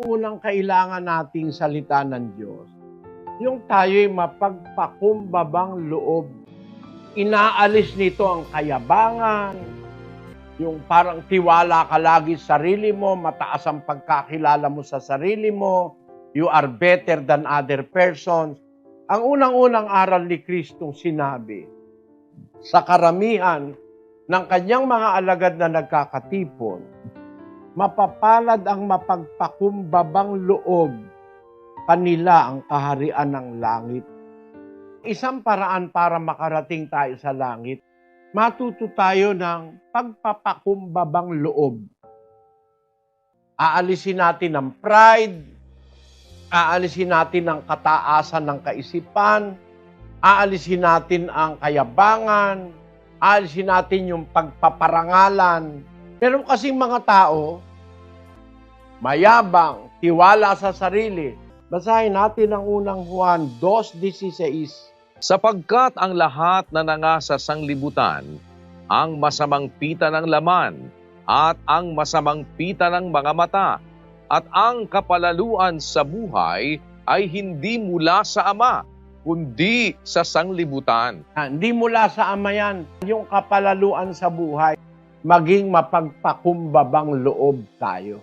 unang kailangan nating salita ng Diyos, yung tayo'y mapagpakumbabang loob. Inaalis nito ang kayabangan, yung parang tiwala ka lagi sa sarili mo, mataas ang pagkakilala mo sa sarili mo, you are better than other persons. Ang unang-unang aral ni Kristong sinabi, sa karamihan ng kanyang mga alagad na nagkakatipon, mapapalad ang mapagpakumbabang loob, kanila ang kaharian ng langit. Isang paraan para makarating tayo sa langit, matuto tayo ng pagpapakumbabang loob. Aalisin natin ang pride, aalisin natin ang kataasan ng kaisipan, aalisin natin ang kayabangan, aalisin natin yung pagpaparangalan. Meron kasing mga tao, mayabang, tiwala sa sarili. Basahin natin ang unang Juan 2:16. Sapagkat ang lahat na nanga sa sanglibutan, ang masamang pita ng laman, at ang masamang pita ng mga mata, at ang kapalaluan sa buhay ay hindi mula sa Ama, kundi sa sanglibutan. Hindi mula sa Ama yan, yung kapalaluan sa buhay, maging mapagpakumbabang loob tayo.